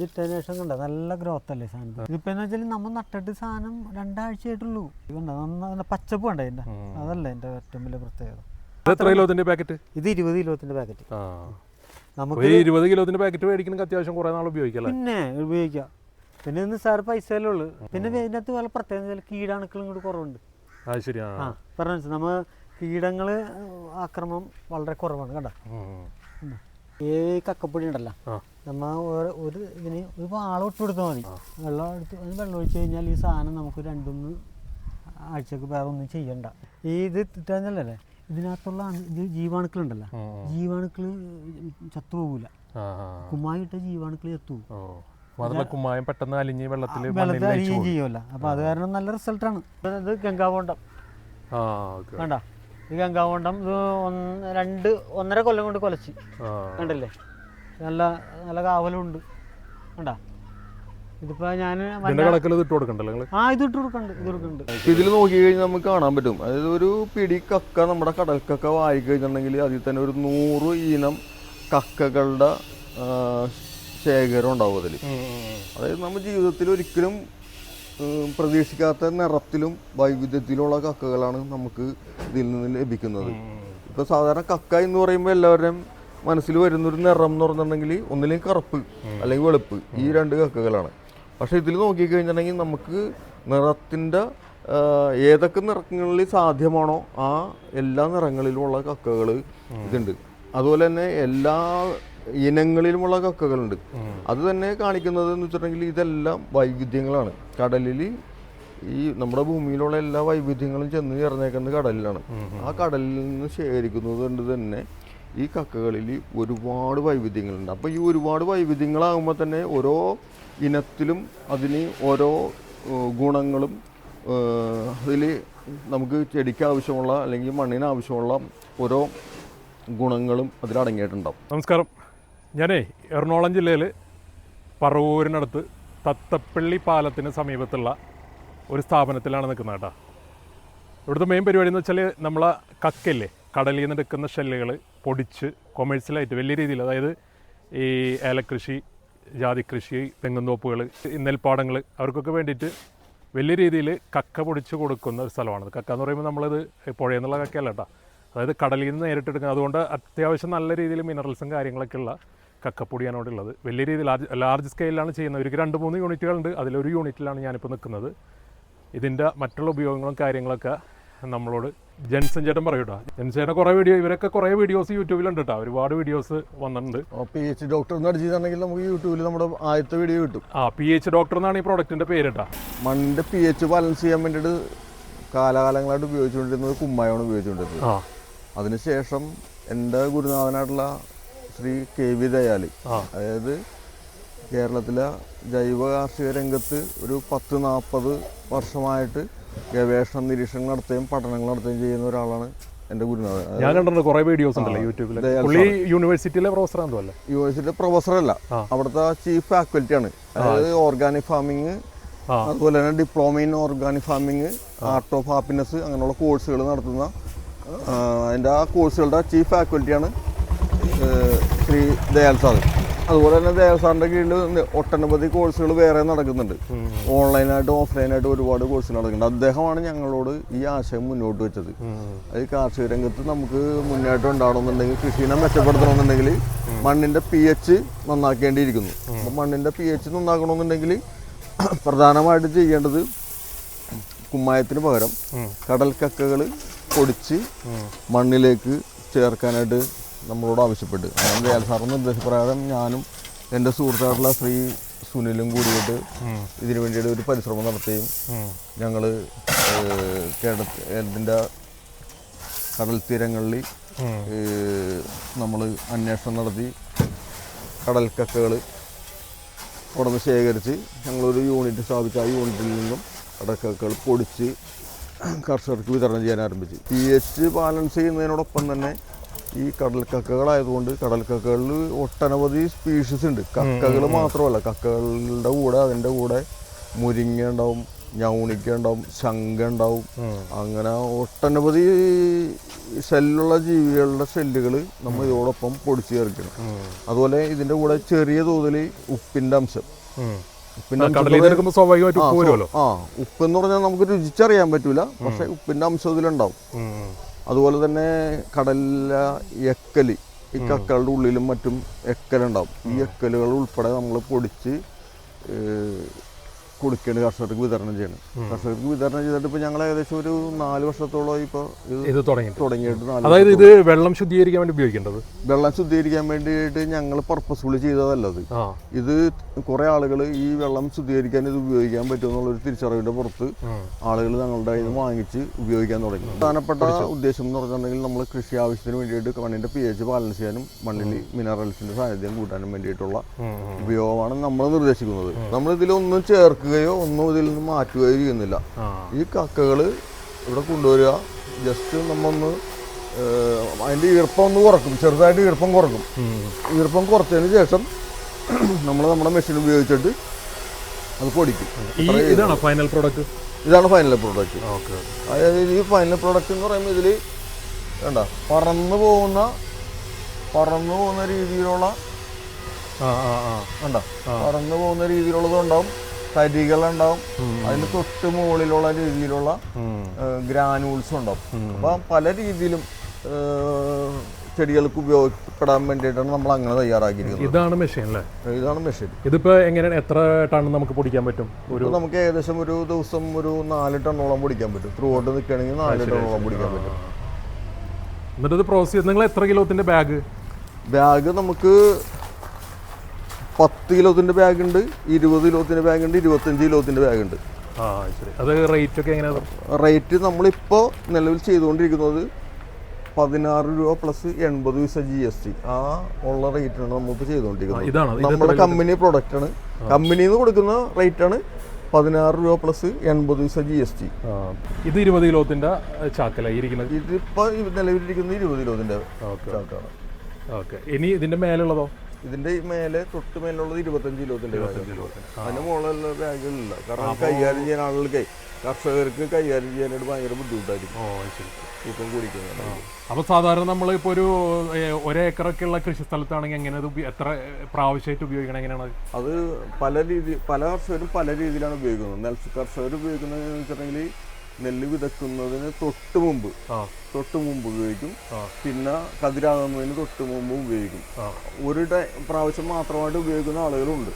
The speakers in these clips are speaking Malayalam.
വിറ്റതിന് ശേഷം കണ്ട നല്ല ഗ്രോത്ത് അല്ലേ സാധനം. ഇതിപ്പോ എന്ന് വെച്ചാൽ നമ്മൾ നട്ടിട്ട് സാധനം 2 ആഴ്ചയായിട്ടുള്ളൂ. പച്ചപ്പ് കണ്ട അതിന്റെ, അതല്ല എന്റെ ഏറ്റവും വലിയ പ്രത്യേകത. ഇത് 20 കിലോത്തിന്റെ പാക്കറ്റ്. നമുക്ക് 20 കിലോത്തിന്റെ പാക്കറ്റ് മേടിക്കണമെങ്കിൽ അത്യാവശ്യം കുറെ നാൾ ഉപയോഗിക്കാം. പിന്നെ ഉപയോഗിക്കാം. പിന്നെ നിസ്സാര പൈസയല്ലേ ഉള്ളു. പിന്നെ ഇതിനകത്ത് വല്ല പ്രത്യേകത കീടാണുക്കളും കൂടി കുറവുണ്ട്. പറഞ്ഞു നമ്മ കീടങ്ങള് ആക്രമണം വളരെ കുറവാണ്. കണ്ട ഈ കക്കപ്പൊടി ഉണ്ടല്ലോ, നമ്മ ഒരു ഇതിന് ഒരു പാളം ഇട്ട് കൊടുത്താൽ മതി. വെള്ളം ഒഴിച്ച് കഴിഞ്ഞാൽ ഈ സാധനം നമുക്ക് 2-3 ആഴ്ചക്ക് വേറെ ഒന്നും ചെയ്യണ്ട. ഈ ഇത് ഇട്ടാന്നല്ലേ ഇതിനകത്തുള്ള ജീവാണുക്കളുണ്ടല്ലോ, ജീവാണുക്കള് ചത്തുപോകൂല. കുമ്മായിട്ട ജീവാണുക്കള് ചത്തുപോകും. കുമ്മായം പെട്ടെന്ന് അലിഞ്ഞ് വെള്ളത്തിൽ അലിഞ്ഞ് ചെയ്യുമല്ലോ. അപ്പൊ അത് കാരണം നല്ല റിസൾട്ടാണ്. ഇത് ഗംഗാവോണ്ടം വേണ്ട, ഈ ഗംഗാവോണ്ടം ഇത് 1.5 കൊല്ലം കൊണ്ട് കൊലച്ച് കണ്ടല്ലേ. നല്ല നല്ല കാവലുണ്ട്. കണ്ടാ ഇതിപ്പോ ഞാൻ ഇത് കൊടുക്കുന്നുണ്ട്. ഇതിൽ നോക്കി കഴിഞ്ഞാൽ നമുക്ക് കാണാൻ പറ്റും. അതായത് ഒരു പിടി കക്ക നമ്മുടെ കടൽക്കക്ക വായി കഴിഞ്ഞിട്ടുണ്ടെങ്കിൽ അതിൽ തന്നെ ഒരു 100 ഇനം കക്കകളുടെ ശേഖരം ഉണ്ടാവും അതിൽ. അതായത് നമ്മുടെ ജീവിതത്തിൽ ഒരിക്കലും പ്രതീക്ഷിക്കാത്ത നിറത്തിലും വൈവിധ്യത്തിലുള്ള കക്കകളാണ് നമുക്ക് ഇതിൽ നിന്ന് ലഭിക്കുന്നത്. ഇപ്പൊ സാധാരണ കക്ക എന്ന് പറയുമ്പോൾ എല്ലാവരുടെയും മനസ്സിൽ വരുന്നൊരു നിറം എന്ന് പറഞ്ഞിട്ടുണ്ടെങ്കിൽ ഒന്നില്ലെങ്കിൽ കറുപ്പ് അല്ലെങ്കിൽ വെളുപ്പ്, ഈ 2 കക്കകളാണ്. പക്ഷെ ഇതിൽ നോക്കിക്കഴിഞ്ഞിട്ടുണ്ടെങ്കിൽ നമുക്ക് നിറത്തിൻ്റെ ഏതൊക്കെ നിറങ്ങളിൽ സാധ്യമാണോ ആ എല്ലാ നിറങ്ങളിലുമുള്ള കക്കകൾ ഇതുണ്ട്. അതുപോലെ തന്നെ എല്ലാ ഇനങ്ങളിലുമുള്ള കക്കകളുണ്ട്. അത് തന്നെ കാണിക്കുന്നത് എന്ന് വെച്ചിട്ടുണ്ടെങ്കിൽ ഇതെല്ലാം വൈവിധ്യങ്ങളാണ്. കടലിൽ ഈ നമ്മുടെ ഭൂമിയിലുള്ള എല്ലാ വൈവിധ്യങ്ങളും ചെന്ന് ചേർന്നേക്കുന്നത് കടലിലാണ്. ആ കടലിൽ നിന്ന് ശേഖരിക്കുന്നത് കൊണ്ട് തന്നെ ഈ കക്കകളിൽ ഒരുപാട് വൈവിധ്യങ്ങളുണ്ട്. അപ്പോൾ ഈ ഒരുപാട് വൈവിധ്യങ്ങളാകുമ്പോൾ തന്നെ ഓരോ ഇനത്തിലും അതിന് ഓരോ ഗുണങ്ങളും അതിൽ നമുക്ക് ചെടിക്ക് ആവശ്യമുള്ള അല്ലെങ്കിൽ മണ്ണിന് ആവശ്യമുള്ള ഓരോ ഗുണങ്ങളും അതിലടങ്ങിയിട്ടുണ്ടാവും. നമസ്കാരം, ഞാനേ എറണാകുളം ജില്ലയിൽ പറവൂരിനടുത്ത് തത്തപ്പള്ളി പാലത്തിന് സമീപത്തുള്ള ഒരു സ്ഥാപനത്തിലാണ് നിൽക്കുന്നത് കേട്ടോ. ഇവിടുത്തെ മെയിൻ പരിപാടി എന്ന് വെച്ചാൽ നമ്മളെ കക്കയില്ലേ, കടലിൽ നിന്ന് എടുക്കുന്ന ഷെല്ലുകൾ പൊടിച്ച് കൊമേഴ്സ്യലായിട്ട് വലിയ രീതിയിൽ, അതായത് ഈ ഏലക്കൃഷി, ജാതിക്കൃഷി, തെങ്ങുംതോപ്പുകൾ, നെൽപ്പാടങ്ങൾ, അവർക്കൊക്കെ വേണ്ടിയിട്ട് വലിയ രീതിയിൽ കക്ക പൊടിച്ച് കൊടുക്കുന്ന ഒരു സ്ഥലമാണത്. കക്ക എന്ന് പറയുമ്പോൾ നമ്മളത് പുഴയിൽ നിന്നുള്ള കക്കയല്ല കേട്ടോ, അതായത് കടലിൽ നിന്ന് നേരിട്ട് എടുക്കുന്നത്. അതുകൊണ്ട് അത്യാവശ്യം നല്ല രീതിയിൽ മിനറൽസും കാര്യങ്ങളൊക്കെ ഉള്ള കക്കപ്പൊടിയാണ് അവിടെ ഉള്ളത്. വലിയ രീതിയിൽ ലാർജ് സ്കെയിലാണ് ചെയ്യുന്നത്. ഇവർക്ക് 2-3 യൂണിറ്റുകളുണ്ട്. അതിലൊരു യൂണിറ്റിലാണ് ഞാനിപ്പോൾ നിൽക്കുന്നത്. ഇതിൻ്റെ മറ്റുള്ള ഉപയോഗങ്ങളും കാര്യങ്ങളൊക്കെ നമ്മളോട് ജെൻസൺ ചേട്ടൻ പറയൂട്ടോ. ജെൻസൺ ചേട്ടൻ ഇവരൊക്കെ കുറേ വീഡിയോസ് യൂട്യൂബിലുണ്ട് കേട്ടോ, ഒരുപാട് വീഡിയോസ് വന്നിട്ടുണ്ട്. PH ഡോക്ടർ എന്ന് അടിച്ചിട്ടുണ്ടെങ്കിൽ നമുക്ക് യൂട്യൂബിൽ നമ്മുടെ ആദ്യത്തെ വീഡിയോ കിട്ടും. PH ഡോക്ടർ എന്നാണ് ഈ പ്രോഡക്റ്റിൻ്റെ പേര് കേട്ടോ. മണ്ണിൻ്റെ pH ബാലൻസ് ചെയ്യാൻ വേണ്ടിയിട്ട് കാലാകാലങ്ങളായിട്ട് ഉപയോഗിച്ചുകൊണ്ടിരുന്നത് കുമ്മായമാണ് ഉപയോഗിച്ചുകൊണ്ടിരുന്നത്. അതിനുശേഷം എൻ്റെ ഗുരുനാഥനായിട്ടുള്ള ശ്രീ KV ദയാല്, അതായത് കേരളത്തിലെ ജൈവ കാർഷിക രംഗത്ത് ഒരു 10-40 വർഷമായിട്ട് ഗവേഷണ നിരീക്ഷണം നടത്തുകയും പഠനങ്ങൾ നടത്തുകയും ചെയ്യുന്ന ഒരാളാണ് എൻ്റെ ഗുരുനാഥൻ. ഞാൻ കണ്ടിട്ടുണ്ട് കുറേ വീഡിയോസ് ഉണ്ടല്ലോ യൂട്യൂബിൽ. യൂണിവേഴ്സിറ്റിയിലെ പ്രൊഫസറാണെന്നല്ല, യൂണിവേഴ്സിറ്റിയിലെ പ്രൊഫസറല്ല, അവിടുത്തെ ചീഫ് ഫാക്കൽറ്റിയാണ്. അതായത് ഓർഗാനിക് ഫാമിങ്, അതുപോലെ തന്നെ diploma in organic farming, art of happiness, അങ്ങനെയുള്ള കോഴ്സുകൾ നടത്തുന്ന അതിൻ്റെ ആ കോഴ്സുകളുടെ ചീഫ് ഫാക്കൽറ്റിയാണ് ശ്രീ ദയാൽ സാർ. അതുപോലെ തന്നെ ദയാൽ സാറിൻ്റെ കീഴിൽ ഒട്ടനവധി കോഴ്സുകൾ വേറെ നടക്കുന്നുണ്ട്. ഓൺലൈനായിട്ടും ഓഫ്ലൈനായിട്ടും ഒരുപാട് കോഴ്സുകൾ നടക്കുന്നുണ്ട്. അദ്ദേഹമാണ് ഞങ്ങളോട് ഈ ആശയം മുന്നോട്ട് വെച്ചത്. അത് കാർഷിക രംഗത്ത് നമുക്ക് മുന്നേറ്റം ഉണ്ടാവണമെന്നുണ്ടെങ്കിൽ, കൃഷിയെ മെച്ചപ്പെടുത്തണമെന്നുണ്ടെങ്കിൽ മണ്ണിൻ്റെ pH നന്നാക്കേണ്ടിയിരിക്കുന്നു. അപ്പം മണ്ണിൻ്റെ pH നന്നാക്കണമെന്നുണ്ടെങ്കിൽ പ്രധാനമായിട്ട് ചെയ്യേണ്ടത് കുമ്മായത്തിന് പകരം കടൽ കക്കകൾ പൊടിച്ച് മണ്ണിലേക്ക് ചേർക്കാനായിട്ട് നമ്മളോട് ആവശ്യപ്പെട്ടു. അങ്ങനെ ദയാൽ സാറിൻ്റെ നിർദ്ദേശപ്രകാരം ഞാനും എൻ്റെ സുഹൃത്തായിട്ടുള്ള ശ്രീ സുനിലും കൂടിയിട്ട് ഇതിനു വേണ്ടിയിട്ട് ഒരു പരിശ്രമം നടത്തുകയും ഞങ്ങൾ കേരളത്തിൻ്റെ കടൽ തീരങ്ങളിൽ നമ്മൾ അന്വേഷണം നടത്തി കടൽ കക്കകൾ ഉടനെ ശേഖരിച്ച് ഞങ്ങളൊരു യൂണിറ്റ് സ്ഥാപിച്ച് ആ യൂണിറ്റിൽ നിന്നും കടൽ കക്കകൾ പൊടിച്ച് കർഷകർക്ക് വിതരണം ചെയ്യാൻ ആരംഭിച്ചു. pH ബാലൻസ് ചെയ്യുന്നതിനോടൊപ്പം തന്നെ ഈ കടൽ കക്കകളായതുകൊണ്ട് കടൽ കക്കകളിൽ ഒട്ടനവധി സ്പീഷീസ് ഉണ്ട്. കക്കകൾ മാത്രമല്ല, കക്കകളുടെ കൂടെ അതിൻ്റെ കൂടെ മുരിങ്ങ ഉണ്ടാവും, ഞൗണിക്ക ഉണ്ടാവും, ശംഖ ഉണ്ടാവും. അങ്ങനെ ഒട്ടനവധി ഷെല്ലുള്ള ജീവികളുടെ ഷെല്ലുകൾ നമ്മൾ ഇതോടൊപ്പം പൊടിച്ചു ചേർക്കണം. അതുപോലെ ഇതിന്റെ കൂടെ ചെറിയ തോതിൽ ഉപ്പിന്റെ അംശം. ഉപ്പ് എന്ന് പറഞ്ഞാൽ നമുക്ക് രുചിച്ചറിയാൻ പറ്റൂല, പക്ഷെ ഉപ്പിന്റെ അംശം ഇതിലുണ്ടാവും. അതുപോലെ തന്നെ കടലില എക്കല്, ഈ കക്കളുടെ ഉള്ളിലും മറ്റും എക്കലുണ്ടാവും. ഈ എക്കലുകൾ ഉൾപ്പെടെ നമ്മൾ പൊടിച്ച് കൊടുക്കുകയാണ്, കർഷകർക്ക് വിതരണം ചെയ്യണം. കർഷകർക്ക് വിതരണം ചെയ്തിട്ട് ഇപ്പൊ ഞങ്ങൾ ഏകദേശം ഒരു 4 വർഷത്തോളം ഇപ്പൊ ഇത് തുടങ്ങിയിട്ട്. അതായത് ഇത് വെള്ളം ശുദ്ധീകരിക്കാൻ വേണ്ടി ഉപയോഗിക്കേണ്ടത്, വെള്ളം ശുദ്ധീകരിക്കാൻ വേണ്ടിയിട്ട് ഞങ്ങൾ പർപ്പസ്ഫുള്ളി ചെയ്തതല്ലത്. ഇത് കുറെ ആളുകൾ ഈ വെള്ളം ശുദ്ധീകരിക്കാൻ ഇത് ഉപയോഗിക്കാൻ പറ്റും എന്നുള്ളൊരു തിരിച്ചറിവിന്റെ പുറത്ത് ആളുകൾ ഞങ്ങളുടെ ഇത് വാങ്ങിച്ച് ഉപയോഗിക്കാൻ തുടങ്ങി. പ്രധാനപ്പെട്ട ഉദ്ദേശം എന്ന് പറഞ്ഞിട്ടുണ്ടെങ്കിൽ നമ്മൾ കൃഷി ആവശ്യത്തിന് വേണ്ടിയിട്ട് മണ്ണിന്റെ pH ബാലൻസ് ചെയ്യാനും മണ്ണിൽ മിനറൽസിന്റെ സാന്നിധ്യം കൂട്ടാനും വേണ്ടിയിട്ടുള്ള ഉപയോഗമാണ് നമ്മൾ നിർദ്ദേശിക്കുന്നത്. നമ്മൾ ഇതിലൊന്നും ചേർക്കുകയോ ഒന്നും ഇതിൽ നിന്ന് മാറ്റുകയോ ചെയ്യുന്നില്ല. ഈ കക്കകൾ ഇവിടെ കൊണ്ടുവരിക, ജസ്റ്റ് നമ്മൊന്ന് അതിന്റെ ഈർപ്പം ഒന്ന് കുറക്കും, ചെറുതായിട്ട് ഈർപ്പം കുറക്കും. ഈർപ്പം കുറച്ചതിന് ശേഷം നമ്മൾ നമ്മുടെ മെഷീൻ ഉപയോഗിച്ചിട്ട് അത് പൊടിക്കും. ഇതാണ് ഫൈനൽ പ്രോഡക്റ്റ്. ഇതാണ് ഫൈനൽ പ്രോഡക്റ്റ്. അതായത് ഈ ഫൈനൽ പ്രോഡക്റ്റ് എന്ന് പറയുമ്പോൾ ഇതിൽ വേണ്ട പറന്നു പോകുന്ന രീതിയിലുള്ള പറന്നു പോകുന്ന രീതിയിലുള്ളതുണ്ടാവും, തരികളുണ്ടാവും, അതിന് തൊട്ട് മുകളിലുള്ള രീതിയിലുള്ള ഗ്രാനൂൾസും ഉണ്ടാവും. അപ്പൊ പല രീതിയിലും ചെടികൾക്ക് ഉപയോഗപ്പെടാൻ വേണ്ടിയിട്ടാണ് നമ്മൾ അങ്ങനെ തയ്യാറാക്കിയിരിക്കുന്നത്. ഇതാണ് മെഷീൻ അല്ലേ? ഇതാണ് മെഷീൻ. ഇതിപ്പോ എങ്ങനെയാണ്, എത്ര ടൺ നമുക്ക് പൊടിക്കാൻ പറ്റും? നമുക്ക് ഏകദേശം ഒരു ദിവസം ഒരു 4 ടണ്ണോളം പൊടിക്കാൻ പറ്റും. ത്രൂ ഔട്ട് നിൽക്കുകയാണെങ്കിൽ 4 ടണ്ണോളം പൊടിക്കാൻ പറ്റും. എന്നിട്ട് ഇത് പ്രോസസ് ചെയ്ത് നിങ്ങൾ എത്ര കിലോത്തിന്റെ ബാഗ് നമുക്ക് 10 കിലോത്തിന്റെ ബാഗ് ഉണ്ട്, 20 കിലോത്തിന്റെ ബാഗ് ഉണ്ട്, 25 കിലോത്തിന്റെ ബാഗ് ഉണ്ട്. അത് റേറ്റ് ഒക്കെ എങ്ങനെയാണ്? റേറ്റ് നമ്മളിപ്പോൾ നിലവിൽ ചെയ്തുകൊണ്ടിരിക്കുന്നത് 16 രൂപ പ്ലസ് 80 പൈസ GST. ആ ഉള്ള റേറ്റാണ് നമ്മളിപ്പോൾ ചെയ്തുകൊണ്ടിരിക്കുന്നത്. നമ്മുടെ കമ്പനി പ്രൊഡക്റ്റ് ആണ്, കമ്പനിയിൽ നിന്ന് കൊടുക്കുന്ന റേറ്റ് ആണ് 16 രൂപ പ്ലസ് 80 പൈസ GST. ഇത് 20 കിലോത്തിന്റെ ചാക്കല ഇരിക്കുന്നത്. ഇതിപ്പോ നിലവിലിരിക്കുന്നത് 20 കിലോത്തിന്റെ ചാക്കാണ്. ഇനി ഇതിന്റെ മേലുള്ളതോ? ഇതിന്റെ മേലെ തൊട്ട് മേലുള്ളത് 25 കിലോത്തിന്റെ. അതിന്റെ മുകളിലുള്ള ബാഗുകളില്ല, കാരണം കൈകാര്യം ചെയ്യാൻ ആളുകൾക്ക്, കർഷകർക്ക് കൈകാര്യം ചെയ്യാനായിട്ട് ഭയങ്കര ബുദ്ധിമുട്ടായിരിക്കും. തൂക്കം കൂടിക്കുന്നത്. അപ്പൊ സാധാരണ നമ്മളിപ്പോ ഒരു ഏക്കറൊക്കെ ഉള്ള കൃഷി സ്ഥലത്താണെങ്കിൽ എങ്ങനെ എത്ര പ്രാവശ്യമായിട്ട് ഉപയോഗിക്കണം, എങ്ങനെയാണ് അത്? പല കർഷകരും പല രീതിയിലാണ് ഉപയോഗിക്കുന്നത്. കർഷകർ ഉപയോഗിക്കുന്നത് വെച്ചിട്ടുണ്ടെങ്കിൽ നെല്ല് വിതക്കുന്നതിന് തൊട്ട് മുമ്പ് ഉപയോഗിക്കും, പിന്നെ കതിരാകുന്നതിന് തൊട്ട് മുമ്പ് ഉപയോഗിക്കും. ഒരു പ്രാവശ്യം മാത്രമായിട്ട് ഉപയോഗിക്കുന്ന ആളുകളുണ്ട്.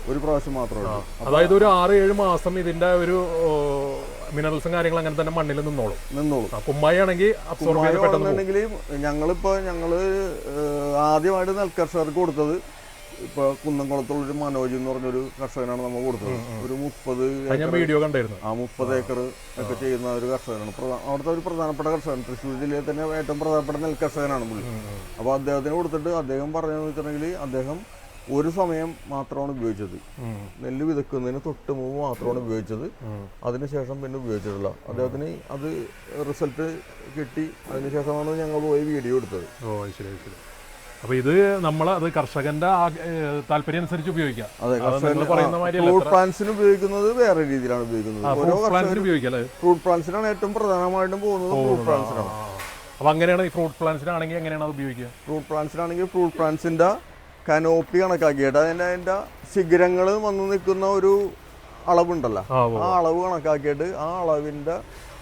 ഒരു പ്രാവശ്യം മാത്രമായിട്ട്. അതായത് ഒരു 6-7 മാസം ഇതിന്റെ ഒരു മിനറൽസും കാര്യങ്ങളും അങ്ങനെ തന്നെ മണ്ണിൽ നിന്നോളും. കുമ്മായി ആണെങ്കിൽ ഞങ്ങള് ആദ്യമായിട്ട് നെൽകർഷകർക്ക് കൊടുത്തത് ഇപ്പൊ കുന്നംകുളത്തുള്ളൊരു മനോജ് എന്ന് പറഞ്ഞൊരു കർഷകനാണ് നമ്മൾ കൊടുത്തത്. ഒരു 30 വീഡിയോ കണ്ടായിരുന്നു. 30 ഏക്കർ ഒക്കെ ചെയ്യുന്ന ഒരു കർഷകനാണ്. അവിടുത്തെ ഒരു പ്രധാനപ്പെട്ട കർഷകൻ, തൃശ്ശൂർ ജില്ലയിൽ തന്നെ ഏറ്റവും പ്രധാനപ്പെട്ട നെൽ കർഷകനാണ് പുള്ളി. അപ്പൊ അദ്ദേഹത്തിന് കൊടുത്തിട്ട് അദ്ദേഹം പറഞ്ഞതെന്ന് വെച്ചിട്ടുണ്ടെങ്കിൽ അദ്ദേഹം ഒരു സമയം മാത്രമാണ് ഉപയോഗിച്ചത്. നെല്ല് വിതക്കുന്നതിന് തൊട്ട് മുമ്പ് മാത്രമാണ് ഉപയോഗിച്ചത്. അതിനുശേഷം പിന്നെ ഉപയോഗിച്ചിട്ടില്ല. അദ്ദേഹത്തിന് അത് റിസൾട്ട് കിട്ടി. അതിനുശേഷമാണ് ഞങ്ങൾ പോയി വീഡിയോ എടുത്തത്. അപ്പൊ ഇത് അത് കർഷകന്റെ താല്പര്യം അനുസരിച്ച് ഉപയോഗിക്കാം. ഫ്രൂട്ട് പ്ലാന്റ്സിന് ഉപയോഗിക്കുന്നത് വേറെ രീതിയിലാണ് ഉപയോഗിക്കുന്നത്. ഫ്രൂട്ട് പ്ലാന്റ്സിനാണ് ഏറ്റവും പ്രധാനമായിട്ടും പോകുന്നത്. ഫ്രൂട്ട് പ്ലാന്റ്സിനാണ്. അപ്പൊ അങ്ങനെയാണ് ഈ ഫ്രൂട്ട് പ്ലാന്റ്സിനാണെങ്കിൽ എങ്ങനെയാണ് അത് ഉപയോഗിക്കുക? ഫ്രൂട്ട് പ്ലാന്റ്സിനാണെങ്കിൽ ഫ്രൂട്ട് പ്ലാന്റ്സിന്റെ കനോപ്പി കണക്കാക്കിയിട്ട് അതിന്റെ ശിഖരങ്ങൾ വന്ന് നിൽക്കുന്ന ഒരു അളവുണ്ടല്ലോ, ആ അളവ് കണക്കാക്കിയിട്ട് ആ അളവിന്റെ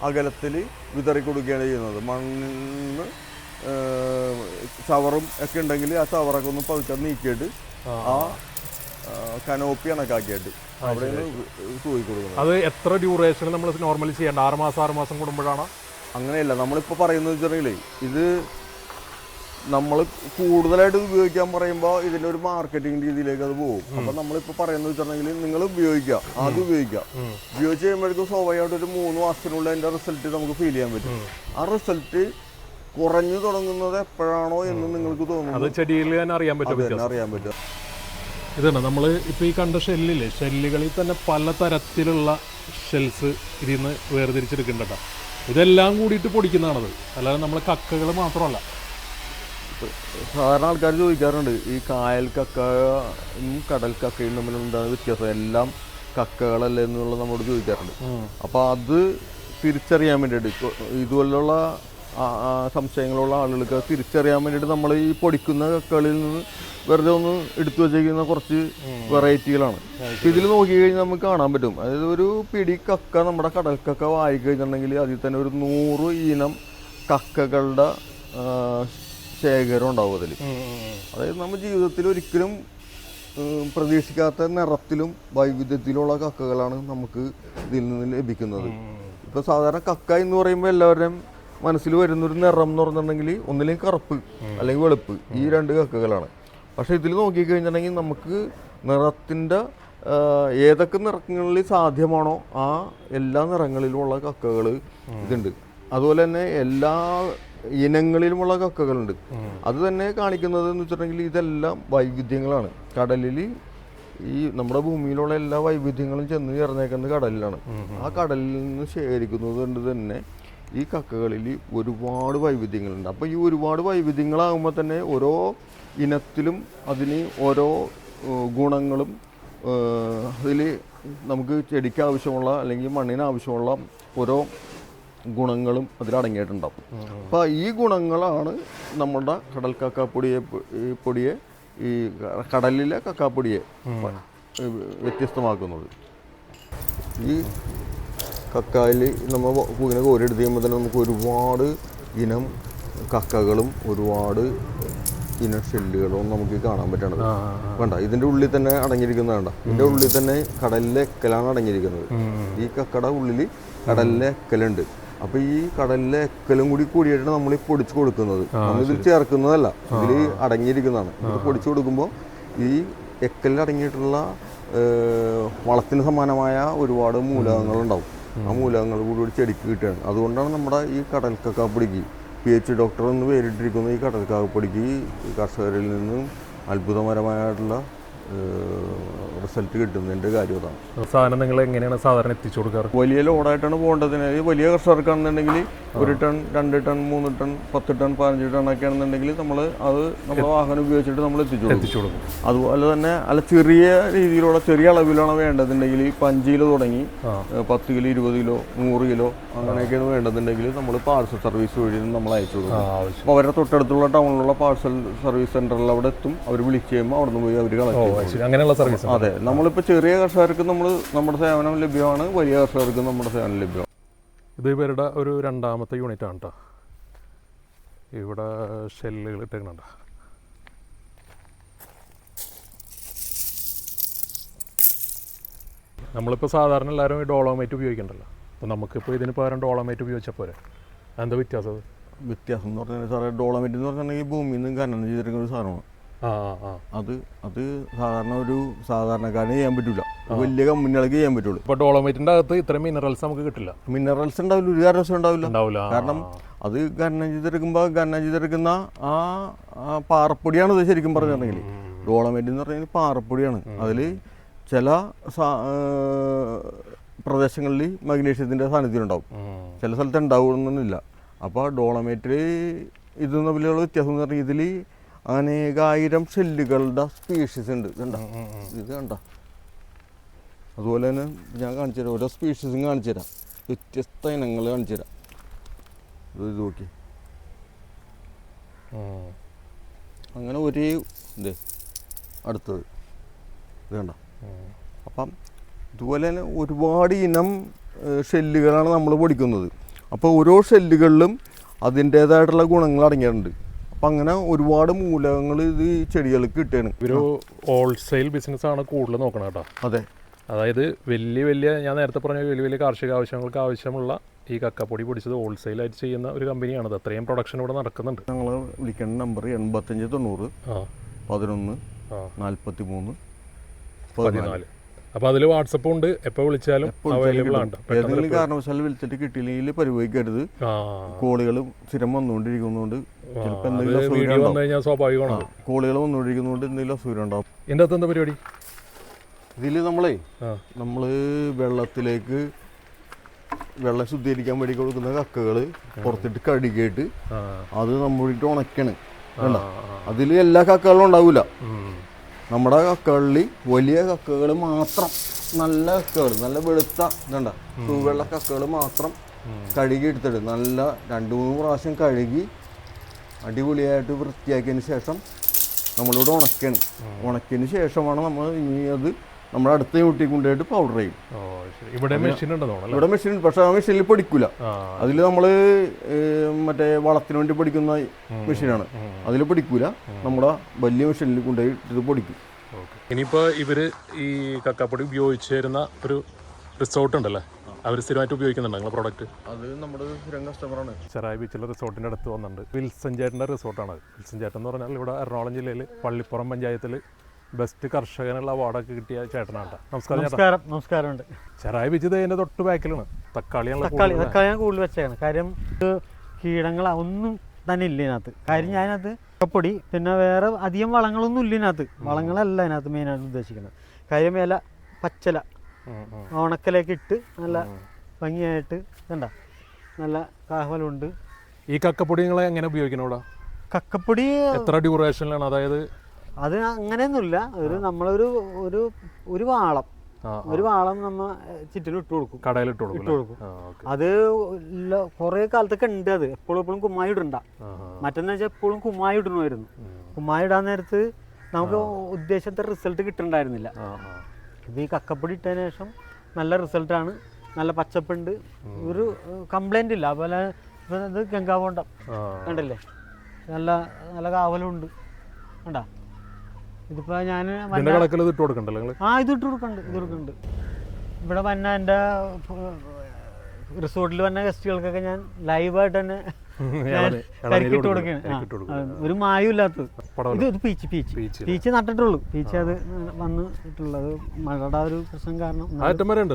അകലത്തിൽ വിതറി കൊടുക്കുകയാണ് ചെയ്യുന്നത്. മണ്ണ് ചവറും ഒക്കെ ഉണ്ടെങ്കിൽ ആ ചവറൊക്കെ ഒന്ന് പതുക്കെ നീക്കിയിട്ട് ആ കനോപ്പി കണക്കാക്കിയിട്ട് അവിടെ തൂക്കി കൊടുക്കുന്നത്. അത് എത്ര ഡ്യൂറേഷൻ നമ്മൾ നോർമലി ചെയ്യേണ്ട? 6 മാസം കൂടുമ്പോഴാണ്? അങ്ങനെയല്ല, നമ്മളിപ്പോൾ പറയുന്നത് വെച്ചിട്ടുണ്ടെങ്കിൽ ഇത് നമ്മൾ കൂടുതലായിട്ട് ഉപയോഗിക്കാൻ പറയുമ്പോൾ ഇതിൻ്റെ ഒരു മാർക്കറ്റിംഗ് രീതിയിലേക്ക് അത് പോകും. അപ്പം നമ്മളിപ്പോൾ പറയുന്നത് വെച്ചിട്ടുണ്ടെങ്കിൽ നിങ്ങൾ ഉപയോഗിക്കുക, ആദ്യം ഉപയോഗിക്കുക. ഉപയോഗിച്ച് കഴിയുമ്പോഴേക്കും സ്വാഭാവികമായിട്ട് ഒരു 3 മാസത്തിനുള്ളിൽ അതിൻ്റെ റിസൾട്ട് നമുക്ക് ഫീൽ ചെയ്യാൻ പറ്റും. ആ റിസൾട്ട് കുറഞ്ഞു തുടങ്ങുന്നത് എപ്പോഴാണോ എന്ന് നിങ്ങൾക്ക് തോന്നുന്നു, ചെടിയിൽ അറിയാൻ പറ്റും. ഇതാണ് നമ്മൾ ഇപ്പോൾ ഈ കണ്ട ഷെല്ലില്ലേ, ഷെല്ലുകളിൽ തന്നെ പല തരത്തിലുള്ള ഷെൽസ് ഇതിൽ നിന്ന് വേർതിരിച്ചെടുക്കേണ്ടതാണ്. ഇതെല്ലാം കൂടിയിട്ട് പൊടിക്കുന്നതാണത്, അല്ലാതെ നമ്മൾ കക്കകൾ മാത്രമല്ല. സാധാരണ ആൾക്കാർ ചോദിക്കാറുണ്ട് ഈ കായൽ കക്കയും കടൽ കക്കയും തമ്മിലുണ്ടാകുന്ന വ്യത്യാസം. എല്ലാം കക്കകളല്ലേ എന്നുള്ളത് നമ്മോട് ചോദിക്കാറുണ്ട്. അപ്പോൾ അത് തിരിച്ചറിയാൻ വേണ്ടിയിട്ട് ഇതുപോലുള്ള സംശയങ്ങളുള്ള ആളുകൾക്ക് തിരിച്ചറിയാൻ വേണ്ടിയിട്ട് നമ്മൾ ഈ പൊടിക്കുന്ന കക്കകളിൽ നിന്ന് വെറുതെ ഒന്ന് എടുത്തു വച്ചേക്കുന്ന കുറച്ച് വെറൈറ്റികളാണ്. ഇതിൽ നോക്കിക്കഴിഞ്ഞാൽ നമുക്ക് കാണാൻ പറ്റും. അതായത് ഒരു പിടി കക്ക നമ്മുടെ കടൽക്കക്ക വാങ്ങിക്കഴിഞ്ഞിട്ടുണ്ടെങ്കിൽ അതിൽ തന്നെ ഒരു 100 ഇനം കക്കകളുടെ ശേഖരം ഉണ്ടാവും അതിൽ. അതായത് നമ്മുടെ ജീവിതത്തിൽ ഒരിക്കലും പ്രതീക്ഷിക്കാത്ത നിറത്തിലും വൈവിധ്യത്തിലുള്ള കക്കകളാണ് നമുക്ക് ഇതിൽ നിന്ന് ലഭിക്കുന്നത്. ഇപ്പോൾ സാധാരണ കക്ക എന്ന് പറയുമ്പോൾ എല്ലാവരുടെയും മനസ്സിൽ വരുന്നൊരു നിറം എന്ന് പറഞ്ഞിട്ടുണ്ടെങ്കിൽ ഒന്നില്ലെങ്കിൽ കറുപ്പ് അല്ലെങ്കിൽ വെളുപ്പ്, ഈ 2 കക്കകളാണ്. പക്ഷേ ഇതിൽ നോക്കിക്കഴിഞ്ഞിട്ടുണ്ടെങ്കിൽ നമുക്ക് നിറത്തിൻ്റെ ഏതൊക്കെ നിറങ്ങളിൽ സാധ്യമാണോ ആ എല്ലാ നിറങ്ങളിലുമുള്ള കക്കകൾ ഇതുണ്ട്. അതുപോലെ തന്നെ എല്ലാ ഇനങ്ങളിലുമുള്ള കക്കകളുണ്ട്. അത് തന്നെ കാണിക്കുന്നത് എന്ന് വെച്ചിട്ടുണ്ടെങ്കിൽ ഇതെല്ലാം വൈവിധ്യങ്ങളാണ്. കടലിൽ ഈ നമ്മുടെ ഭൂമിയിലുള്ള എല്ലാ വൈവിധ്യങ്ങളും ചെന്ന് ചേർന്നേക്കുന്നത് കടലിലാണ്. ആ കടലിൽ നിന്ന് ശേഖരിക്കുന്നത് കൊണ്ട് തന്നെ ഈ കക്കകളിൽ ഒരുപാട് വൈവിധ്യങ്ങളുണ്ട്. അപ്പോൾ ഈ ഒരുപാട് വൈവിധ്യങ്ങളാകുമ്പോൾ തന്നെ ഓരോ ഇനത്തിലും അതിന് ഓരോ ഗുണങ്ങളും അതിൽ നമുക്ക് ചെടിക്ക് ആവശ്യമുള്ള അല്ലെങ്കിൽ മണ്ണിന് ആവശ്യമുള്ള ഓരോ ഗുണങ്ങളും അതിലടങ്ങിയിട്ടുണ്ടാവും. അപ്പോൾ ഈ ഗുണങ്ങളാണ് നമ്മുടെ കടൽ കക്കാപ്പൊടിയെ ഈ കടലിലെ കക്കാപ്പൊടിയെ വ്യത്യസ്തമാക്കുന്നത്. ഈ കക്കായിൽ നമ്മൾ ഇങ്ങനെ കോരിയെടുത്ത് കഴിയുമ്പോൾ തന്നെ നമുക്ക് ഒരുപാട് ഇനം കക്കകളും ഒരുപാട് ഇനം ഷെല്ലുകളും നമുക്ക് കാണാൻ പറ്റണത്. വേണ്ട, ഇതിൻ്റെ ഉള്ളിൽ തന്നെ അടങ്ങിയിരിക്കുന്നത് വേണ്ട, ഇതിൻ്റെ ഉള്ളിൽ തന്നെ കടലിലെ എക്കലാണ് അടങ്ങിയിരിക്കുന്നത്. ഈ കക്കയുടെ ഉള്ളിൽ കടലിലെ എക്കലുണ്ട്. അപ്പോൾ ഈ കടലിലെ എക്കലും കൂടി കൂടിയിട്ടാണ് നമ്മൾ ഈ പൊടിച്ച് കൊടുക്കുന്നത്. നമ്മളിതിൽ ചേർക്കുന്നതല്ല, ഇതിൽ അടങ്ങിയിരിക്കുന്നതാണ്. ഇത് പൊടിച്ചു കൊടുക്കുമ്പോൾ ഈ എക്കലിൽ അടങ്ങിയിട്ടുള്ള വളത്തിന് സമാനമായ ഒരുപാട് മൂലകങ്ങളുണ്ടാവും. ആ മൂലകങ്ങൾ കൂടി ചെടിക്ക് കിട്ടുകയാണ്. അതുകൊണ്ടാണ് നമ്മുടെ ഈ കടൽ കക്കാപ്പൊടിക്ക് PH ഡോക്ടർ എന്ന് പേരിട്ടിരിക്കുന്ന ഈ കടൽ കക്കാപ്പൊടിക്ക് കർഷകരിൽ നിന്നും അത്ഭുതകരമായിട്ടുള്ള റിസൾട്ട് കിട്ടുന്നതിൻ്റെ കാര്യം അതാണ്. സാധനം നിങ്ങൾ എങ്ങനെയാണ് സാധാരണ എത്തിച്ചു കൊടുക്കാറ്? വലിയ ലോഡായിട്ടാണ് പോകേണ്ടതിന്. വലിയ കർഷകർക്കാണെന്നുണ്ടെങ്കിൽ 1 ton 2 ton 3 ton 10 ton 15 ton ഒക്കെ ആണെന്നുണ്ടെങ്കിൽ നമ്മൾ അത് നമ്മുടെ വാഹനം ഉപയോഗിച്ചിട്ട് നമ്മൾ എത്തിച്ചു കൊടുക്കും. അതുപോലെ തന്നെ അല്ല ചെറിയ രീതിയിലുള്ള ചെറിയ അളവിലാണ് വേണ്ടതുണ്ടെങ്കിൽ 5 കിലോ തുടങ്ങി 10 കിലോ 20 കിലോ 100 കിലോ അങ്ങനെയൊക്കെയാണ് വേണ്ടതുണ്ടെങ്കിൽ നമ്മൾ പാഴ്സൽ സർവീസ് വഴി നമ്മൾ അയച്ചു കൊടുക്കും. അപ്പോൾ അവരുടെ തൊട്ടടുത്തുള്ള ടൗണിലുള്ള പാഴ്സൽ സർവീസ് സെൻ്ററിൽ അവിടെ എത്തും. അവർ വിളിച്ച് കഴിയുമ്പോൾ അവിടെ നിന്ന് പോയി അവർ കളക്ട്. അങ്ങനെയുള്ള സർവീസ്. അതെ, നമ്മളിപ്പോൾ ചെറിയ കർഷകർക്ക് നമ്മുടെ സേവനം ലഭ്യമാണ്, വലിയ കർഷകർക്ക് നമ്മുടെ സേവനം ലഭ്യമാണ്. ഇത് ഇവരുടെ ഒരു 2ാമത്തെ യൂണിറ്റ് ആണ് കേട്ടോ. ഇവിടെ ഷെല്ലുകൾ ഇട്ടേക്കുന്നുണ്ട്. നമ്മളിപ്പോൾ സാധാരണ എല്ലാവരും ഈ ഡോളോമൈറ്റ് ഉപയോഗിക്കണ്ടല്ലോ. അപ്പോൾ നമുക്കിപ്പോൾ ഇതിന് പകരം ഡോളോമൈറ്റ് ഉപയോഗിച്ചാൽ പോരെ? എന്താ വ്യത്യാസം? വ്യത്യാസം എന്ന് പറഞ്ഞാൽ സാറേ, ഡോളോമൈറ്റ് എന്ന് പറഞ്ഞിട്ടുണ്ടെങ്കിൽ ഭൂമിയിൽ നിന്ന് ഖനനം ചെയ്തിരിക്കുന്ന ഒരു സാധനമാണ്. അത് സാധാരണക്കാരന് ചെയ്യാൻ പറ്റില്ല, വലിയ കമ്പനികൾക്ക് ചെയ്യാൻ പറ്റുള്ളൂ. ഇപ്പോൾ ഡോളോമൈറ്റിൻ്റെ അകത്ത് ഇത്രയും മിനറൽസ് നമുക്ക് കിട്ടില്ല. മിനറൽസ് ഉണ്ടാവില്ല, ഒരു കാരണവശാലും ഉണ്ടാവില്ല. കാരണം അത് ഖനനം ചെയ്തെടുക്കുന്ന ആ പാറപ്പൊടിയാണ് ഇത്. ശരിക്കും പറഞ്ഞിട്ടുണ്ടെങ്കിൽ ഡോളോമൈറ്റ് എന്ന് പറഞ്ഞാൽ പാറപ്പൊടിയാണ്. അതിൽ ചില പ്രദേശങ്ങളിൽ മഗ്നീഷ്യത്തിൻ്റെ സാന്നിധ്യമുണ്ടാവും, ചില സ്ഥലത്ത് ഉണ്ടാവുമെന്നില്ല. അപ്പോൾ ഡോളോമൈറ്റിൽ ഇത് തമ്മിലുള്ള വ്യത്യാസം എന്ന് പറഞ്ഞാൽ ഇതിൽ അനേകായിരം ഷെല്ലുകളുടെ സ്പീഷീസ് ഉണ്ട്. ഇത് കണ്ട. അതുപോലെ തന്നെ ഞാൻ കാണിച്ചു തരാം, ഓരോ സ്പീഷീസും കാണിച്ചു തരാം, വ്യത്യസ്ത ഇനങ്ങൾ കാണിച്ചു തരാം. ഇത് നോക്കി, അങ്ങനെ ഒരേ ഇത് അടുത്തത് ഇത് കണ്ട. അപ്പം ഇതുപോലെ തന്നെ ഒരുപാട് ഇനം ഷെല്ലുകളാണ് നമ്മൾ പൊടിക്കുന്നത്. അപ്പോൾ ഓരോ ഷെല്ലുകളിലും അതിൻ്റേതായിട്ടുള്ള ഗുണങ്ങൾ അടങ്ങിയിട്ടുണ്ട്. അപ്പം അങ്ങനെ ഒരുപാട് മൂലകങ്ങൾ ഇത് ഈ ചെടികൾക്ക് കിട്ടുകയാണ്. ഒരു ഹോൾസെയിൽ ബിസിനസ്സാണ് കൂടുതൽ നോക്കണം കേട്ടോ. അതെ, അതായത് വലിയ ഞാൻ നേരത്തെ പറഞ്ഞ വലിയ കാർഷിക ആവശ്യങ്ങൾക്ക് ആവശ്യമുള്ള ഈ കക്കപ്പൊടി പൊടിച്ചത് ഹോൾസെയിലായിട്ട് ചെയ്യുന്ന ഒരു കമ്പനിയാണത്. അത്രയും പ്രൊഡക്ഷൻ ഇവിടെ നടക്കുന്നുണ്ട്. ഞങ്ങൾ വിളിക്കേണ്ട നമ്പർ 85 90 11 43 14. അപ്പോൾ അതിൽ വാട്സപ്പും ഉണ്ട്, എപ്പോൾ വിളിച്ചാലും അവൈലബിൾ ആണ്. ഏതെങ്കിലും കാരണവശാലും വിളിച്ചിട്ട് കിട്ടിയില്ലെങ്കിൽ പരിഭവിക്കരുത്. കോളുകൾ സ്ഥിരം വന്നുകൊണ്ടിരിക്കുന്നതുകൊണ്ട് ചിലപ്പോൾ എന്തെങ്കിലും സ്വാഭാവികമാണ്. കോളുകൾ വന്നുകൊണ്ടിരിക്കുന്നതുകൊണ്ട് എന്തെങ്കിലും അസുഖം ഉണ്ടാവും. എൻ്റെ അകത്ത് എന്താ പരിപാടി? ഇതിൽ നമ്മൾ വെള്ളത്തിലേക്ക് വെള്ളം ശുദ്ധീകരിക്കാൻ വേണ്ടി കൊടുക്കുന്ന കക്കകൾ പുറത്തിട്ട് കഴുകിയിട്ട് അത് നമ്മളിട്ട് ഉണക്കണം. അതിൽ എല്ലാ കക്കകളും ഉണ്ടാവില്ല. നമ്മുടെ കക്കകളിൽ വലിയ കക്കകൾ മാത്രം നല്ല കക്കകൾ, നല്ല വെളുത്ത ഇതുണ്ട തൂവെള്ള കക്കകൾ മാത്രം കഴുകി എടുത്തിട്ട് നല്ല 2-3 പ്രാവശ്യം കഴുകി അടിപൊളിയായിട്ട് വൃത്തിയാക്കിയതിന് ശേഷം നമ്മളിവിടെ ഉണക്കാണ്. ഉണക്കിയതിന് ശേഷമാണ് നമ്മൾ ഇനി അത് നമ്മുടെ അടുത്ത യൂട്ടി കൊണ്ടുപോയിട്ട് പൗഡർ ചെയ്യും. ഇവിടെ മെഷീൻ ഉണ്ട്, പക്ഷെ ആ മെഷീനിൽ പൊടിക്കൂല. അതിൽ നമ്മൾ മറ്റേ വളത്തിന് വേണ്ടി പൊടിക്കുന്ന മെഷീനാണ്, അതിൽ പൊടിക്കൂല. നമ്മുടെ വലിയ മെഷീനിൽ കൊണ്ടുപോയി ഇത് പൊടിക്കും. ഇനിയിപ്പോൾ ഇവർ ഈ കക്കാപ്പൊടി ഉപയോഗിച്ച് തരുന്ന ഒരു റിസോർട്ട് ഉണ്ടല്ലേ, അവർ സ്ഥിരമായിട്ട് ഉപയോഗിക്കുന്നുണ്ട് നിങ്ങളുടെ പ്രോഡക്റ്റ്? അത് നമ്മുടെ സ്ഥിരം കസ്റ്റമറാണ്. ചെറായി ബീച്ചിലെ റിസോർട്ടിൻ്റെ അടുത്ത് വന്നിട്ടുണ്ട്. വിൽസൺ ചേട്ടൻ്റെ റിസോർട്ടാണ്. വിൽസൺ ചേട്ടൻ എന്ന് പറഞ്ഞാൽ ഇവിടെ എറണാകുളം ജില്ലയിൽ പള്ളിപ്പുറം പഞ്ചായത്തിൽ ബെസ്റ്റ് കർഷകനുള്ള അവാർഡൊക്കെ കിട്ടിയ ചേട്ടനാണ്. നമസ്കാരം. നമസ്കാരമുണ്ട്. ചെറായി ബീച്ച് ഇതിൻ്റെ തൊട്ട് ബാക്കിലാണ്. തക്കാളിയാണ് കൂടുതൽ വെച്ചാണ്. കാര്യം കീടങ്ങൾ ഒന്നും തന്നെ ഇല്ല ഇതിനകത്ത്. കാര്യം ഞാനത് കപ്പൊടി പിന്നെ വേറെ അധികം വളങ്ങളൊന്നും ഇല്ല ഇതിനകത്ത്. വളങ്ങളല്ല ഇതിനകത്ത് മെയിനായിട്ട് ഉദ്ദേശിക്കുന്നത്. കാര്യം ഇല പച്ചല ഉണക്കലേക്ക് ഇട്ട് നല്ല ഭംഗിയായിട്ട് കണ്ട നല്ല കാഹലുണ്ട്. ഈ കക്കപ്പൊടി നിങ്ങൾ എങ്ങനെ ഉപയോഗിക്കണം ഇവിടെ? കക്കപ്പൊടി എത്ര ഡ്യൂറേഷനിലാണ്? അതായത് അത് അങ്ങനെയൊന്നുമില്ല. നമ്മളൊരു ഒരു വാളം നമ്മ ചുറ്റിലും ഇട്ട് കൊടുക്കും, കടയിലിട്ട് കൊടുക്കും. അത് കുറെ കാലത്തൊക്കെ ഉണ്ട്. അത് എപ്പോഴും കുമ്മായി ഇടണ്ട. മറ്റെന്ന് വെച്ചാൽ എപ്പോഴും കുമ്മായി ഇടണമായിരുന്നു. കുമ്മായി ഇടാൻ നേരത്ത് നമുക്ക് ഉദ്ദേശത്തെ റിസൾട്ട് കിട്ടണ്ടായിരുന്നില്ല. ഇത് ഈ കക്കപ്പൊടി ഇട്ടതിന് ശേഷം നല്ല റിസൾട്ടാണ്. നല്ല പച്ചപ്പുണ്ട്, ഒരു കംപ്ലൈന്റ് ഇല്ല. അതുപോലെ ഇത് ഗംഗാബോണ്ടം കണ്ടല്ലേ, നല്ല നല്ല കാവലുണ്ട് കണ്ടാ. ഇതിപ്പോ ഞാൻ ഇത് ഇട്ട് കൊടുക്കുന്നുണ്ട്. ഇവിടെ വന്ന എൻ്റെ റിസോർട്ടിൽ വന്ന ഗസ്റ്റുകൾക്കൊക്കെ ഞാൻ ലൈവായിട്ട് തന്നെ കരിക്കിട്ട് കൊടുക്കുകയാണ്. ഒരു മായും ഇല്ലാത്തത്. ഇത് പീച്ച് നട്ടിട്ടുള്ളൂ. പീച്ച് അത് വന്നിട്ടുള്ളത് മഴയുടെ ഒരു പ്രശ്നം കാരണം അറ്റം വരെ ഉണ്ട്.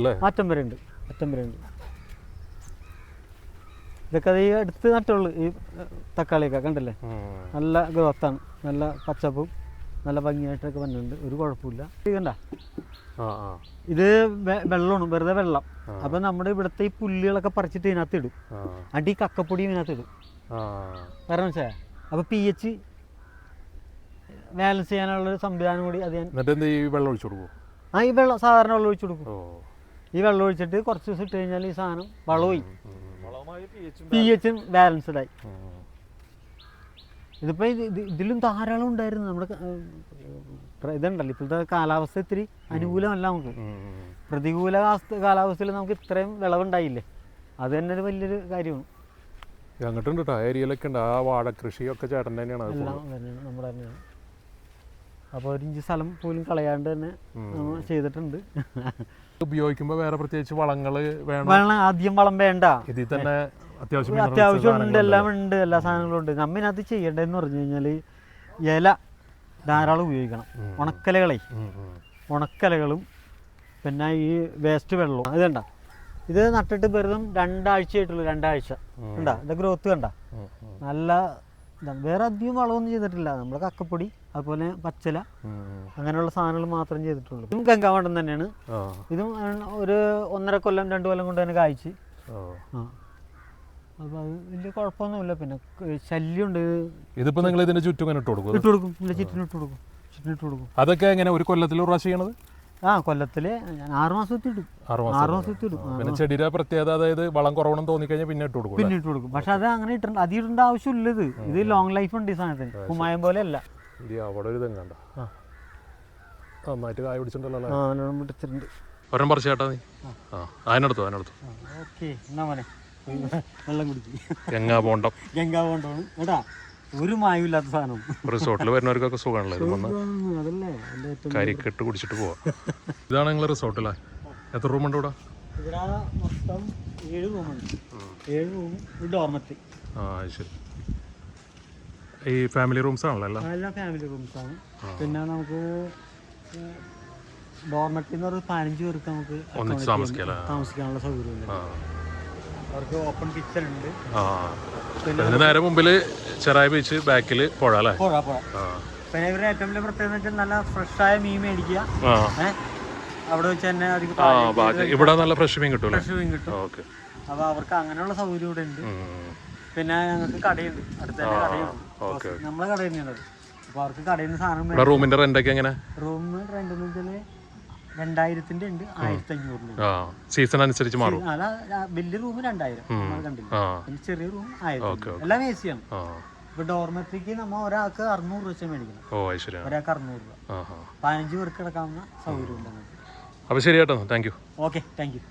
ഇതൊക്കെ ഈ അടുത്ത് നട്ടുള്ളൂ. ഈ തക്കാളിയൊക്കെ കണ്ടല്ലേ, നല്ല ഗ്രോത്താണ്, നല്ല പച്ചപ്പും നല്ല ഭംഗിയായിട്ടൊക്കെ വന്നിട്ടുണ്ട്. ഒരു കുഴപ്പമില്ല. കണ്ട ഇത് വെള്ളമാണ്, വെറുതെ വെള്ളം. അപ്പൊ നമ്മുടെ ഇവിടുത്തെ ഈ പുല്ലുകളൊക്കെ പറിച്ചിട്ട് ഇതിനകത്ത് ഇടും. അടി കക്കപ്പൊടിയും ഇതിനകത്ത് ഇടും. കാരണം വെച്ചാൽ അപ്പൊ pH ബാലൻസ് ചെയ്യാനുള്ള സംവിധാനം കൂടി അത് ഞാൻ ഈ വെള്ളം ഒഴിച്ചു കൊടുക്കും. ഈ വെള്ളം സാധാരണ വെള്ളം ഒഴിച്ചു കൊടുക്കും. ഈ വെള്ളം ഒഴിച്ചിട്ട് കുറച്ച് ദിവസം ഇട്ട് കഴിഞ്ഞാൽ ഈ സാധനം വളമായി pH ബാലൻസ്ഡ് ആയി. ഇതിപ്പോൾ ഇതിലും ധാരാളം ഉണ്ടായിരുന്നു. നമ്മുടെ ഇതുണ്ടല്ലോ, ഇപ്പോഴത്തെ കാലാവസ്ഥ ഇത്തിരി അനുകൂലമല്ല. നമുക്ക് പ്രതികൂല കാലാവസ്ഥയിൽ നമുക്ക് ഇത്രയും വിളവുണ്ടായില്ലേ, അത് തന്നെ ഒരു വലിയൊരു കാര്യമാണ്. അങ്ങോട്ടുണ്ട് കേട്ടോ, ഏരിയയിലൊക്കെ ഉണ്ട്. ആ വാഴ കൃഷിയൊക്കെ ചേട്ടൻ തന്നെയാണ്. എല്ലാം തന്നെയാണ്, നമ്മുടെ തന്നെയാണ്. അപ്പോൾ 1 ഇഞ്ച് സ്ഥലം പോലും കളയാണ്ട് തന്നെ നമ്മൾ ചെയ്തിട്ടുണ്ട്. ഉപയോഗിക്കുമ്പോൾ വേറെ പ്രത്യേകിച്ച് വളങ്ങൾ വേണം? ആദ്യം വളം വേണ്ട. ഇതിൽ തന്നെ അത്യാവശ്യം ഉണ്ട്, എല്ലാം ഉണ്ട്, എല്ലാ സാധനങ്ങളും ഉണ്ട്. നമ്മിനകത്ത് ചെയ്യേണ്ടതെന്ന് പറഞ്ഞു കഴിഞ്ഞാൽ ഇല ധാരാളം ഉപയോഗിക്കണം. ഉണക്കലകളും പിന്നെ ഈ വേസ്റ്റ് വെള്ളവും. ഇത് കണ്ട, ഇത് നട്ടിട്ട് വെറും 2 ആഴ്ചയായിട്ടുള്ളൂ. 2 ആഴ്ച കണ്ട, ഇത് ഗ്രോത്ത് കണ്ട, നല്ല ഇതാണ്. വേറെ അധികം വളമൊന്നും ചെയ്തിട്ടില്ല. നമ്മൾ കക്കപ്പൊടി അതുപോലെ പച്ചല അങ്ങനെയുള്ള സാധനങ്ങൾ മാത്രം ചെയ്തിട്ടുള്ളൂ. ഇതും ഗംഗാവണ്ടം തന്നെയാണ്. ഇതും ഒരു 1.5 കൊല്ലം 2 കൊല്ലം കൊണ്ട് തന്നെ കായ്ച്ച്. അപ്പോൾ അത് വലിയ കുഴപ്പമൊന്നുമില്ല. പിന്നെ ശല്യമുണ്ട്. ഇതിപ്പോൾ നിങ്ങൾ ഇതിന്റെ ചുറ്റും ഇട്ട് കൊടുക്കും? ചുറ്റിനിട്ട് കൊടുക്കും. അതൊക്കെ എങ്ങനെ ഒരു കൊല്ലത്തിൽ ഒരു പ്രാവശ്യം ചെയ്യണത്? കൊല്ലത്തില് ഞാൻ 6 മാസത്തിൽ ഇടും. 6 മാസത്തിൽ ഇടും. പിന്നെ ചെടിയുടെ പ്രത്യേകത, അതായത് വളം കുറവണെന്ന് തോന്നിക്കഴിഞ്ഞാൽ പിന്നെ ഇട്ട് കൊടുക്കും. പക്ഷെ അത് അങ്ങനെ ഇട്ടുണ്ട്, അധികം ഇടേണ്ട ആവശ്യമില്ല. ഇത് ലോങ് ലൈഫ് ഉണ്ട് ഈ സാധനത്തിന്, കുമ്മായം പോലെ അല്ല. അവിടെ ഒരു ഇതും കണ്ട നന്നായിട്ട് കായ പിടിച്ചിട്ടുണ്ടല്ലോ. പിടിച്ചിട്ടുണ്ട്. ഒരെണ്ണം പറിച്ചു ചേട്ടാ നീ. അതിനടുത്തു ഓക്കെ, എന്നാ മോനെ വെള്ളം കുടിക്കും. ഗംഗാബോണ്ടമാണ് കേട്ടാ, ഒരു മായമില്ലാത്ത സാധനം. റിസോർട്ടിൽ വരുന്നവർക്കൊക്കെ സുഖമാണല്ലോ അതല്ലേ കരിക്കെട്ട് കുടിച്ചിട്ട് പോവാം. ഇതാണ് നിങ്ങൾ റിസോർട്ടിലെ? എത്ര റൂമുണ്ട് ഇവിടെ? ഇവിടെ മൊത്തം 7 റൂമുണ്ട്. 7 റൂം, ഒരു ഡോർമെറ്ററി. ശരി. ഈ ഫാമിലി റൂംസ് ആണല്ലോ? എല്ലാം ഫാമിലി റൂംസ് ആണ്. പിന്നെ നമുക്ക് ഡോർമെറ്ററി എന്ന് പറഞ്ഞാൽ 15 പേർക്ക് നമുക്ക് താമസിക്കാനുള്ള സൗകര്യമുണ്ട്. അവർക്ക് ഓപ്പൺ കിച്ചൺ ഉണ്ട്. പിന്നെ നേരെ മുമ്പിൽ ചെറായി ബീച്ച്, ബാക്കിൽ പുഴ അല്ലേ? പുഴ. പിന്നെ ഇവരുടെ ഏറ്റവും വലിയ പ്രത്യേകത വെച്ചാൽ നല്ല ഫ്രഷായ മീൻ മേടിക്കുക. അവിടെ വെച്ച് തന്നെ ഇവിടെ നല്ല ഫ്രഷ് മീൻ കിട്ടും. അപ്പൊ അവർക്ക് അങ്ങനെയുള്ള സൗകര്യം ഇവിടെ ഉണ്ട്. പിന്നെ ഞങ്ങൾക്ക് കടയുണ്ട്, അടുത്ത കടയുണ്ട്. നമ്മളെ കട തന്നെയാണ്. അപ്പൊ അവർക്ക് കടയിൽ നിന്ന് സാധനം. റൂമിന്റെ റെന്റ് ഒക്കെ എങ്ങനെ? റൂം റെന്റ് എന്ന് വെച്ചാല് 2000-ന്റെ ഉണ്ട്, 1500-ന്റെ ആ സീസൺ അനുസരിച്ച് മാറും. അല്ല, വലിയ റൂം 2000 നമ്മൾ കണ്ടില്ല, ആ പിന്നെ ചെറിയ റൂം 1000. എല്ലാം എ സിയാണ്. ആ ഇപ്പൊ ഡോർമെട്രിക്ക് നമ്മ ഒരാൾക്ക് 600 വെച്ച് മേടിക്കണം, ഓ അത് ശരിയാണ്. ഒരാൾക്ക് 600 രൂപ. ആ ആ 15 പേർക്ക് കിടക്കാവുന്ന സൗകര്യം ഉണ്ട്. അപ്പോൾ ശരി കേട്ടോ, thank you. Okay, thank you.